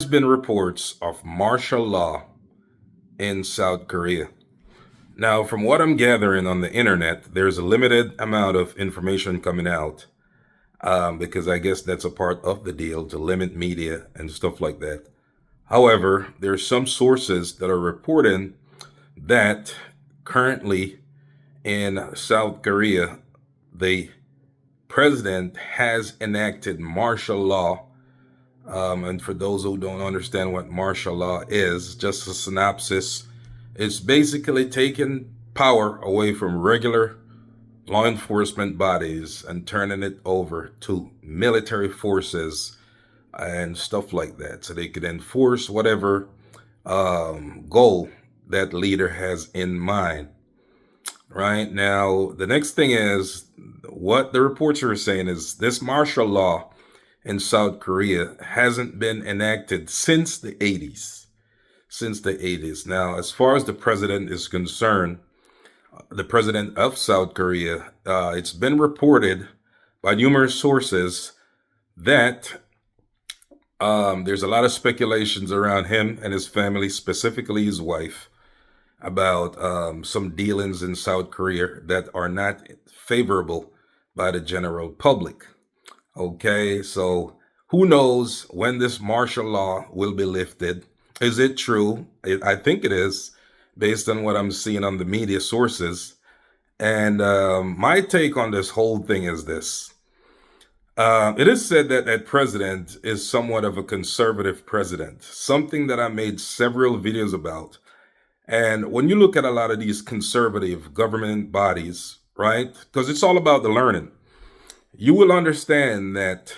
There's been reports of martial law in South Korea. Now, from what I'm gathering on the internet, there's a limited amount of information coming out because I guess that's a part of the deal to limit media and stuff like that. However, there's some sources that are reporting that currently in South Korea, the president has enacted martial law. And for those who don't understand what martial law is, just a synopsis, it's basically taking power away from regular law enforcement bodies and turning it over to military forces and stuff like that. So they could enforce whatever goal that leader has in mind. Right now, the next thing is what the reports are saying is this martial law in South Korea hasn't been enacted since the 80s. Since the 80s. Now, as far as the president is concerned, the president of South Korea, it's been reported by numerous sources that there's a lot of speculations around him and his family, specifically his wife, about some dealings in South Korea that are not favorable by the general public. Okay, so who knows when this martial law will be lifted? Is it true? I think it is, based on what I'm seeing on the media sources. And my take on this whole thing is this. It is said that that president is somewhat of a conservative president, something that I made several videos about. And when you look at a lot of these conservative government bodies, right, because it's all about the learning, you will understand that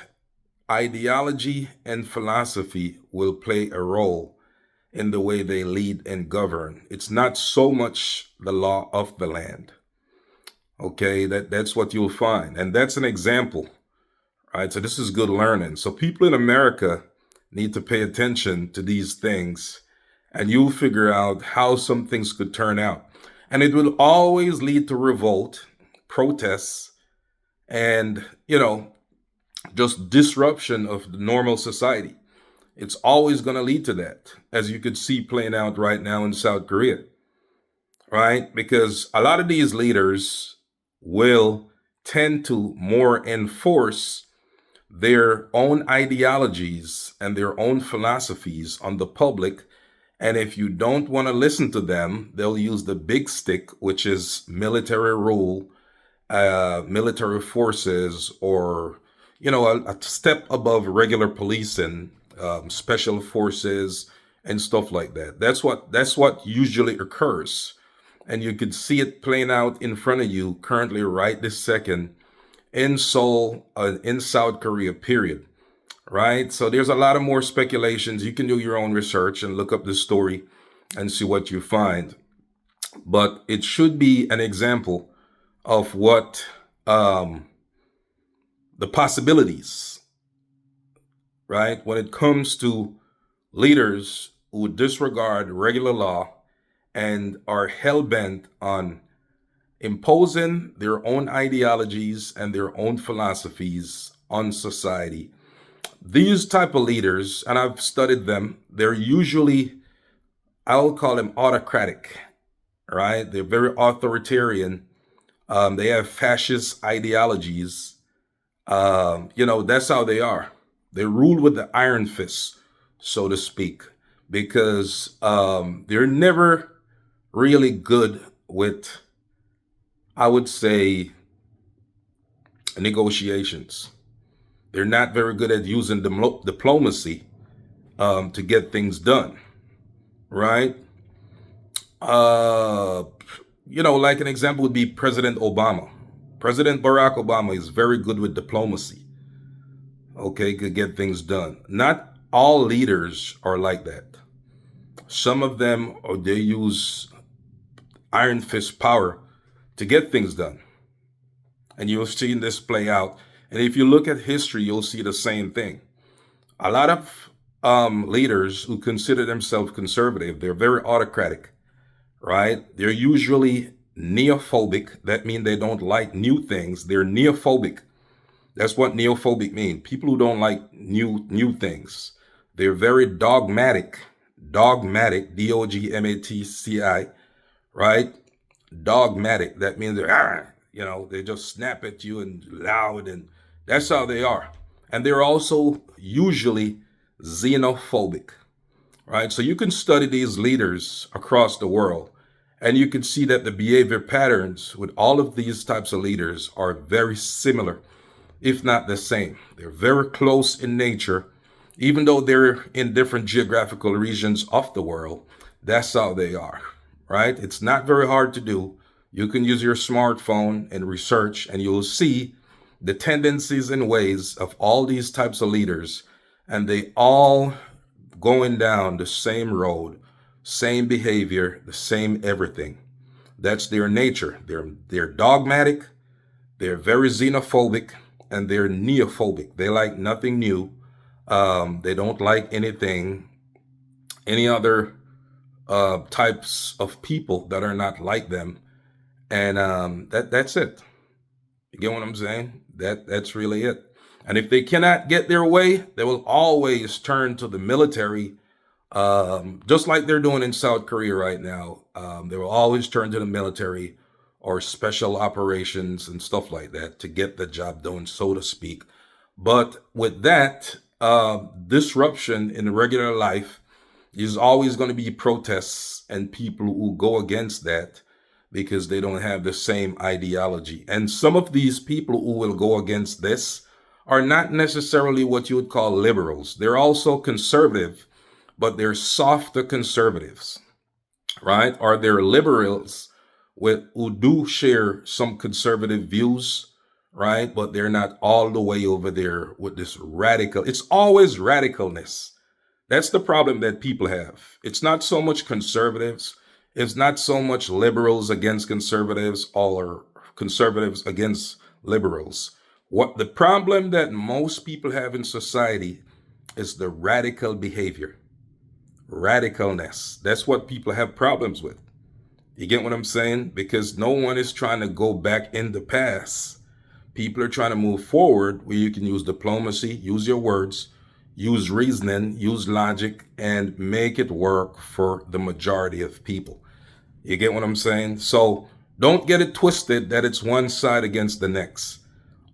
ideology and philosophy will play a role in the way they lead and govern. It's not so much the law of the land. Okay, that's what you'll find. And that's an example, right? So this is good learning. So people in America need to pay attention to these things and you'll figure out how some things could turn out. And it will always lead to revolt, protests, and, just disruption of the normal society. It's always going to lead to that, as you could see playing out right now in South Korea, right? Because a lot of these leaders will tend to more enforce their own ideologies and their own philosophies on the public. And if you don't want to listen to them, they'll use the big stick, which is military rule, military forces, or a step above regular policing, special forces, and stuff like that. That's what usually occurs, and you could see it playing out in front of you currently, right this second, in Seoul, in South Korea. Period. Right. So there's a lot of more speculations. You can do your own research and look up the story and see what you find. But it should be an example of what the possibilities, right, when it comes to leaders who disregard regular law and are hell bent on imposing their own ideologies and their own philosophies on society. These type of leaders, and I've studied them, they're usually, I'll call them autocratic, right? They're very authoritarian. They have fascist ideologies. That's how they are. They rule with the iron fist, so to speak, because they're never really good with, I would say, negotiations. They're not very good at using diplomacy to get things done, right? Like an example would be President Obama. President Barack Obama is very good with diplomacy. Okay, could get things done. Not all leaders are like that. Some of them, or they use iron fist power to get things done. And you'll see this play out. And if you look at history, you'll see the same thing. A lot of leaders who consider themselves conservative, they're very autocratic, right? They're usually neophobic. That means they don't like new things. They're neophobic. That's what neophobic means. People who don't like new things. They're very dogmatic. Dogmatic, Dogmatci, right? Dogmatic. That means they're, they just snap at you and loud, and that's how they are. And they're also usually xenophobic, right? So you can study these leaders across the world, and you can see that the behavior patterns with all of these types of leaders are very similar, if not the same. They're very close in nature, even though they're in different geographical regions of the world. That's how they are, right? It's not very hard to do. You can use your smartphone and research, and you'll see the tendencies and ways of all these types of leaders, and they all going down the same road, same behavior, the same everything. That's their nature. They're dogmatic, they're very xenophobic, and they're neophobic. They like nothing new. They don't like any other types of people that are not like them, and that's it. You get what I'm saying? That's really it. And if they cannot get their way, they will always turn to the military, just like they're doing in South Korea right now. They will always turn to the military or special operations and stuff like that to get the job done, so to speak. But with that, disruption in regular life is always going to be protests and people who go against that because they don't have the same ideology. And some of these people who will go against this are not necessarily what you would call liberals. They're also conservative, but they're softer conservatives, right? Or they're liberals who do share some conservative views, right? But they're not all the way over there with this radical. It's always radicalness. That's the problem that people have. It's not so much conservatives. It's not so much liberals against conservatives or conservatives against liberals. What the problem that most people have in society is the radical behavior, radicalness. That's what people have problems with. You get what I'm saying? Because no one is trying to go back in the past. People are trying to move forward where you can use diplomacy, use your words, use reasoning, use logic, and make it work for the majority of people. You get what I'm saying? So don't get it twisted that it's one side against the next.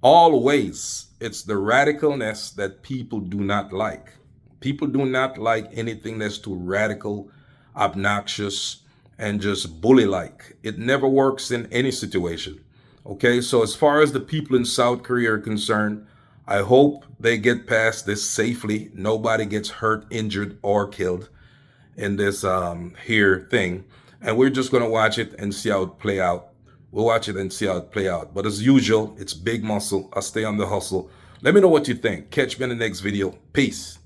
Always, it's the radicalness that people do not like. People do not like anything that's too radical, obnoxious, and just bully-like. It never works in any situation. Okay, so as far as the people in South Korea are concerned, I hope they get past this safely. Nobody gets hurt, injured, or killed in this here thing. And we're just gonna watch it and see how it play out. We'll watch it and see how it play out. But as usual, it's big muscle. I'll stay on the hustle. Let me know what you think. Catch me in the next video. Peace.